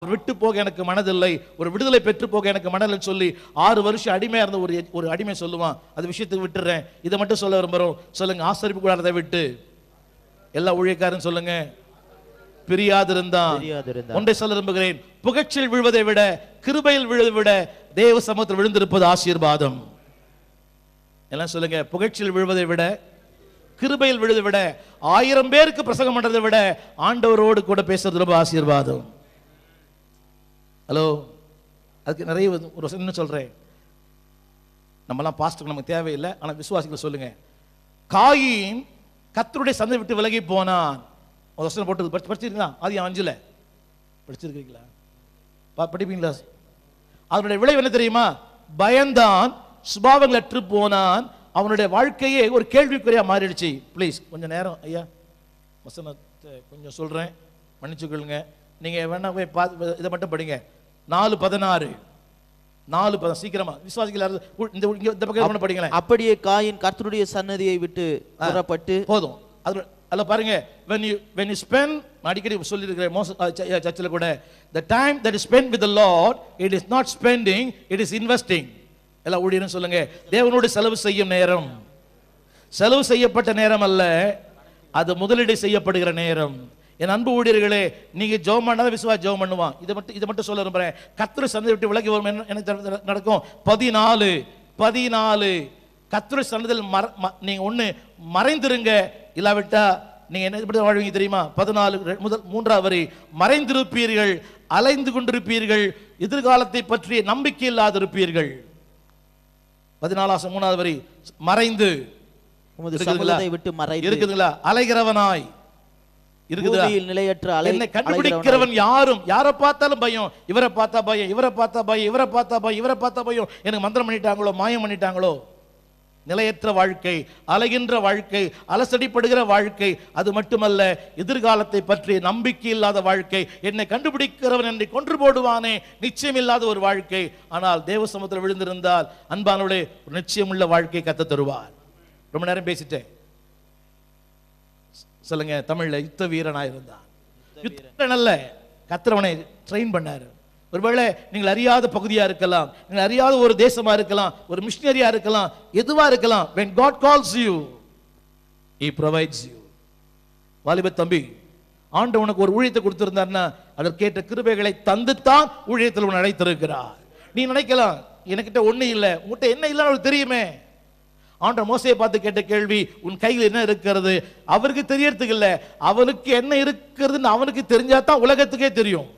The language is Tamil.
விட்டு போக எனக்கு மனதில்லை, ஒரு விடுதலை பெற்று போக எனக்கு மனதில்லை சொல்லி 6 வருஷம் அடிமையா இருந்த ஒரு அடிமை சொல்லுவான், அது விஷயத்துக்கு விட்டுறேன். இதை மட்டும் சொல்ல விரும்புறோம். சொல்லுங்க, ஆசரிப்பு கூடாரத்தை விட்டு எல்லா ஊழியக்காரன் சொல்லுங்க, பிரியாதிருந்தான். ஒன்றை சொல்ல விரும்புகிறேன், புகழ்ச்சியில் விழுவதை விட கிருபையில் விழுவதை விட தேவ சமூகத்தில் விழுந்திருப்பது ஆசீர்வாதம். எல்லாம் சொல்லுங்க, புகழ்ச்சியில் விழுவதை விட கிருபையில் விழுவதை விட 1000 பேருக்கு பிரசங்கம் பண்றதை விட ஆண்டவரோடு கூட பேசுறது ரொம்ப ஆசீர்வாதம். ஹலோ, அதுக்கு நிறைய ஒரு இன்னும் சொல்றேன். நம்மலாம் பாஸ்டருக்கு நமக்கு தேவையில்லை, ஆனால் விசுவாசிகள் சொல்லுங்க. காயின் கர்த்தருடைய சந்தை விட்டு விலகி போனான். ஒரு வசனம் போட்டு படிச்சிருக்கீங்களா? ஆதியாகமம் 5 படிச்சிருக்கீங்களா? படிப்பீங்களா? அதனுடைய விளைவு என்ன தெரியுமா? பயந்தான், சுபாவங்கள் அற்று போனான். அவனுடைய வாழ்க்கையே ஒரு கேள்விக்குறியா மாறிடுச்சு. ப்ளீஸ் கொஞ்சம் நேரம் ஐயா, வசனத்தை கொஞ்சம் சொல்றேன், மன்னிச்சுக்கொள்ளுங்க. நீங்க வேணா போய் இதை மட்டும் படிங்க. 4:16 சீக்கிரமா விசுவாசிகள் இந்த பக்கம் படிங்களேன். அப்படியே காயின் கர்த்தருடைய சன்னதியை விட்டு புறப்பட்டு போதும். அதுல பாருங்க, when you spend, அடிக்கடி சொல்லி இருக்கிற சர்ச்சில் கூட, the time that is spent with the Lord, it is not spending, it is investing. எல்லா ஊழியரும் சொல்லுங்க, தேவனோடு செலவு செய்யும் நேரம் செலவு செய்யப்பட்ட நேரம் அல்ல, அது முதலீடு செய்யப்படுகிற நேரம். என் அன்பு ஊழியர்களே, நீங்க ஜெபம் பண்ணாத விசுவாசி ஜெபம் பண்ணுவான். இதை மட்டும் சொல்ல விரும்புறேன். கர்த்தர் சந்தை விட்டு விலகி வரும் என்ன நடக்கும்? 14 கர்த்தர் சன்னதியில் நீங்க ஒண்ணு மறைந்திருங்க, இல்லாவிட்டா நீங்க என்ன எப்படி வாழ்வீங்க தெரியுமா? 14 முதல் 3ஆவது வரி, மறைந்திருப்பீர்கள், அலைந்து கொண்டிருப்பீர்கள், எதிர்காலத்தை பற்றி நம்பிக்கை இல்லாதிருப்பீர்கள். 14 3ஆவது வரி, மறைந்து இருக்குதுங்களா? அலைகிறவனாய் இருக்குதா? நிலையற்ற என்னை கண்டுபிடிக்கிறவன் யாரும், யாரை பார்த்தாலும் பயம், இவரை பார்த்தா பயம், இவரை பார்த்தா பயம், இவரை பார்த்தா பயம், இவரை பார்த்தா பயம், எனக்கு மந்திரம் பண்ணிட்டாங்களோ, மாயம் பண்ணிட்டாங்களோ. நிலையற்ற வாழ்க்கை, அலைகின்ற வாழ்க்கை, அலசடிப்படுகிற வாழ்க்கை. அது மட்டுமல்ல, எதிர்காலத்தை பற்றி நம்பிக்கை இல்லாத வாழ்க்கை. என்னை கண்டுபிடிக்கிறவன் என்னை கொன்று போடுவானே, நிச்சயம் இல்லாத ஒரு வாழ்க்கை. ஆனால் தேவ சமூகத்தில் விழுந்திருந்தால் அன்பானவர்களே, ஒரு நிச்சயமுள்ள வாழ்க்கை கத்த தருவார். ரொம்ப நேரம் பேசிட்டேன். சொல்லுங்க, தமிழ்ல யுத்த வீரனாக இருந்தான். யுத்தன் அல்ல, கர்த்தர் ட்ரெயின் பண்ணாரு. ஒருவேளை நீங்கள் அறியாத பகுதியா இருக்கலாம், நீங்கள் அறியாத ஒரு தேசமா இருக்கலாம், ஒரு மிஷனரியா இருக்கலாம், எதுவா இருக்கலாம். when God calls you, he provides you. வாலிப தம்பி, ஆண்டவர் உனக்கு ஒரு ஊழியத்தை கொடுத்திருந்தார்னா அதற்கேற்ற கிருபைகளை தந்துத்தான் ஊழியத்தில் உன்னை அழைத்திருக்கிறார். நீ நினைக்கலாம், எனக்கிட்ட ஒண்ணு இல்லை, உங்ககிட்ட என்ன இல்லைன்னு அவருக்கு தெரியுமே. ஆண்டவர் மோசேயை பார்த்து கேட்ட கேள்வி, உன் கையில் என்ன இருக்கிறது? அவருக்கு தெரியறதுக்கு இல்லை, அவனுக்கு என்ன இருக்கிறதுன்னு அவனுக்கு தெரிஞ்சாதான் உலகத்துக்கே தெரியும்.